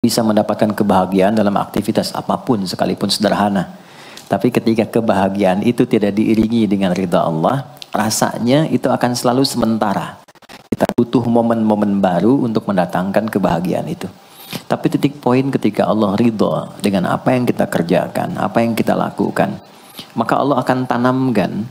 bisa mendapatkan kebahagiaan dalam aktivitas apapun sekalipun sederhana. Tapi ketika kebahagiaan itu tidak diiringi dengan ridha Allah, rasanya itu akan selalu sementara. Kita butuh momen-momen baru untuk mendatangkan kebahagiaan itu. Tapi titik poin ketika Allah ridha dengan apa yang kita kerjakan, apa yang kita lakukan, maka Allah akan tanamkan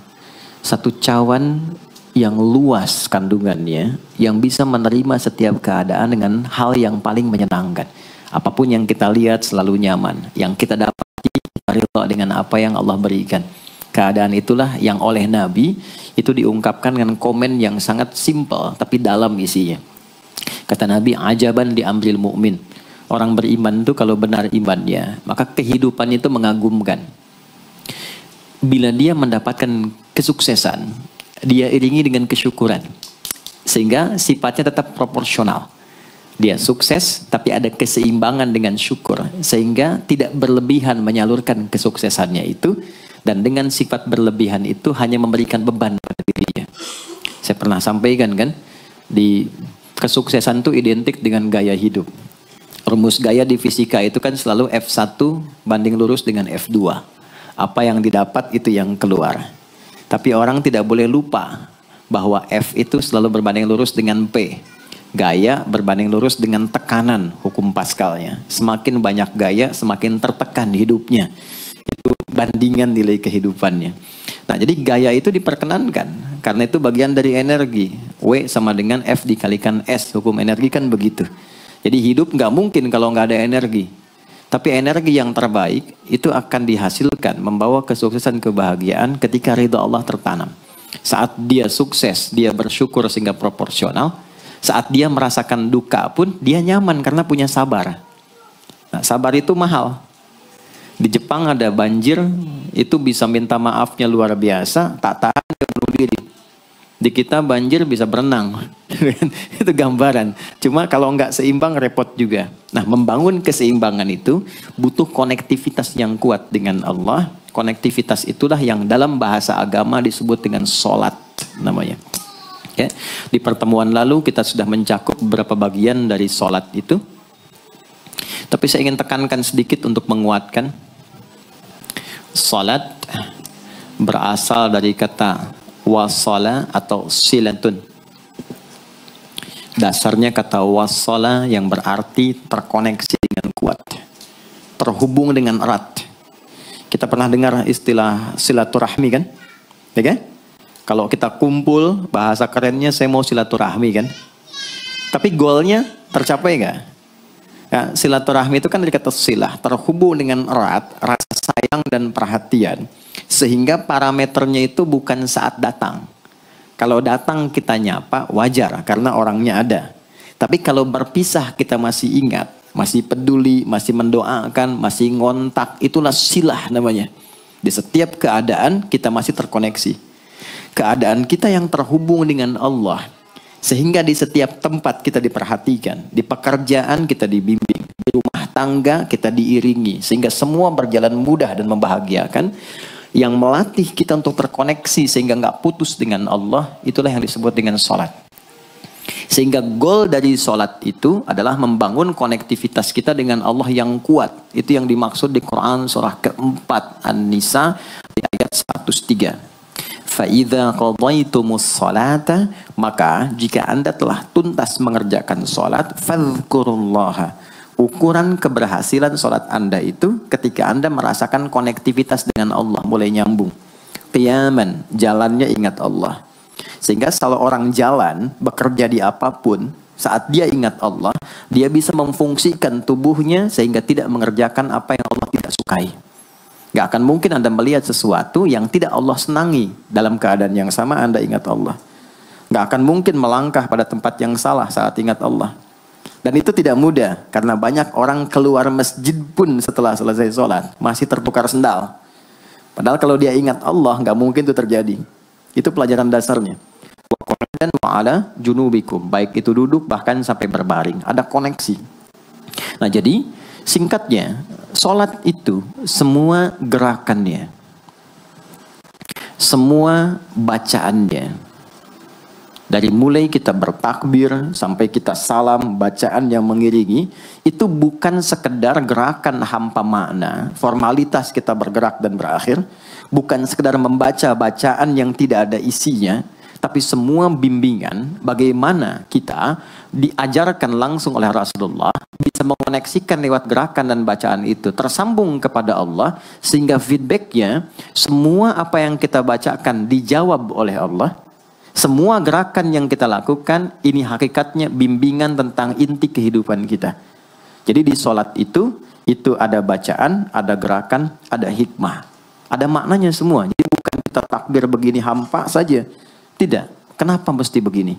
satu cawan yang luas kandungannya, yang bisa menerima setiap keadaan dengan hal yang paling menyenangkan. Apapun yang kita lihat selalu nyaman. Yang kita dapati kita ridha dengan apa yang Allah berikan. Keadaan itulah yang oleh Nabi itu diungkapkan dengan komen yang sangat simpel tapi dalam isinya. Kata Nabi, ajaban di amril mu'min. Orang beriman itu kalau benar imannya, maka kehidupan itu mengagumkan. Bila dia mendapatkan kesuksesan, dia iringi dengan kesyukuran. Sehingga sifatnya tetap proporsional. Dia sukses tapi ada keseimbangan dengan syukur. Sehingga tidak berlebihan menyalurkan kesuksesannya itu. Dan dengan sifat berlebihan itu hanya memberikan beban pada dirinya. Saya pernah sampaikan kan, di kesuksesan itu identik dengan gaya hidup. Rumus gaya di fisika itu kan selalu F1 banding lurus dengan F2. Apa yang didapat itu yang keluar. Tapi orang tidak boleh lupa bahwa F itu selalu berbanding lurus dengan P. Gaya berbanding lurus dengan tekanan, hukum Pascalnya. Semakin banyak gaya, semakin tertekan hidupnya. Itu bandingan nilai kehidupannya. Nah, jadi gaya itu diperkenankan. Karena itu bagian dari energi. W sama dengan F dikalikan S. Hukum energi kan begitu. Jadi hidup nggak mungkin kalau nggak ada energi. Tapi energi yang terbaik itu akan dihasilkan, membawa kesuksesan kebahagiaan ketika ridha Allah tertanam. Saat dia sukses, dia bersyukur sehingga proporsional. Saat dia merasakan duka pun, dia nyaman karena punya sabar. Nah, sabar itu mahal. Di Jepang ada banjir, itu bisa minta maafnya luar biasa, tak tahan dia bunuh diri. Di kita banjir bisa berenang. Itu gambaran. Cuma kalau nggak seimbang repot juga. Nah, membangun keseimbangan itu butuh konektivitas yang kuat dengan Allah. Konektivitas itulah yang dalam bahasa agama disebut dengan sholat namanya. Ya. Di pertemuan lalu kita sudah mencakup beberapa bagian dari sholat itu. Tapi saya ingin tekankan sedikit untuk menguatkan. Sholat berasal dari kata wasala atau silatun. Dasarnya kata wasala yang berarti terkoneksi dengan kuat, terhubung dengan erat. Kita pernah dengar istilah silaturahmi kan? Ya kan? Kalau kita kumpul, bahasa kerennya saya mau silaturahmi kan? Tapi goalnya tercapai nggak? Ya, silaturahmi itu kan dari kata silah, terhubung dengan erat, rasa sayang dan perhatian. Sehingga parameternya itu bukan saat datang. Kalau datang kita nyapa, wajar karena orangnya ada. Tapi kalau berpisah kita masih ingat, masih peduli, masih mendoakan, masih ngontak, itulah silah namanya. Di setiap keadaan kita masih terkoneksi. Keadaan kita yang terhubung dengan Allah. Sehingga di setiap tempat kita diperhatikan. Di pekerjaan kita dibimbing. Di rumah tangga kita diiringi. Sehingga semua berjalan mudah dan membahagiakan. Yang melatih kita untuk terkoneksi sehingga nggak putus dengan Allah. Itulah yang disebut dengan sholat. Sehingga goal dari sholat itu adalah membangun konektivitas kita dengan Allah yang kuat. Itu yang dimaksud di Quran surah keempat An-Nisa di ayat 103. فَإِذَا قَضَيْتُمُ الصَّلَاةَ maka jika anda telah tuntas mengerjakan sholat, فَاذْكُرُوا اللَّهَ. Ukuran keberhasilan sholat anda itu ketika anda merasakan konektivitas dengan Allah mulai nyambung. Qiyaman, jalannya ingat Allah. Sehingga kalau orang jalan, bekerja di apapun, saat dia ingat Allah, dia bisa memfungsikan tubuhnya sehingga tidak mengerjakan apa yang Allah tidak sukai. Gak akan mungkin Anda melihat sesuatu yang tidak Allah senangi. Dalam keadaan yang sama Anda ingat Allah. Gak akan mungkin melangkah pada tempat yang salah saat ingat Allah. Dan itu tidak mudah. Karena banyak orang keluar masjid pun setelah selesai sholat masih tertukar sendal. Padahal kalau dia ingat Allah gak mungkin itu terjadi. Itu pelajaran dasarnya. Dan wa'ala junubikum. Baik itu duduk bahkan sampai berbaring. Ada koneksi. Nah jadi singkatnya, sholat itu semua gerakannya, semua bacaannya, Dari mulai kita bertakbir sampai kita salam, bacaan yang mengiringi, itu bukan sekedar gerakan hampa makna, formalitas kita bergerak dan berakhir, bukan sekedar membaca bacaan yang tidak ada isinya, tapi semua bimbingan bagaimana kita diajarkan langsung oleh Rasulullah, bisa mengoneksikan lewat gerakan dan bacaan itu, tersambung kepada Allah, sehingga feedbacknya, semua apa yang kita bacakan dijawab oleh Allah. Semua gerakan yang kita lakukan, ini hakikatnya bimbingan tentang inti kehidupan kita. Jadi di sholat itu ada bacaan, ada gerakan, ada hikmah. Ada maknanya semua. Jadi bukan kita takbir begini hampa saja. Tidak. Kenapa mesti begini?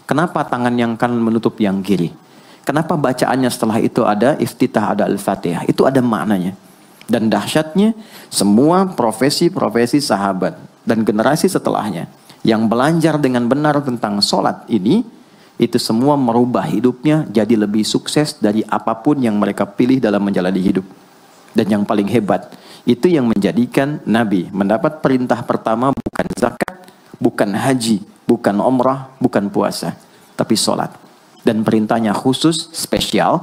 Kenapa tangan yang kanan menutup yang kiri? Kenapa bacaannya setelah itu ada iftitah, ada al-fatihah? Itu ada maknanya. Dan dahsyatnya, semua profesi-profesi sahabat dan generasi setelahnya yang belajar dengan benar tentang sholat ini, itu semua merubah hidupnya jadi lebih sukses dari apapun yang mereka pilih dalam menjalani hidup. Dan yang paling hebat, itu yang menjadikan Nabi mendapat perintah pertama bukan zakat, bukan haji, bukan umrah, bukan puasa, tapi sholat. Dan perintahnya khusus, spesial,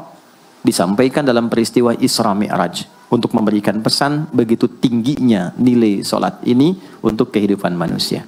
disampaikan dalam peristiwa Isra Mi'raj untuk memberikan pesan begitu tingginya nilai sholat ini untuk kehidupan manusia.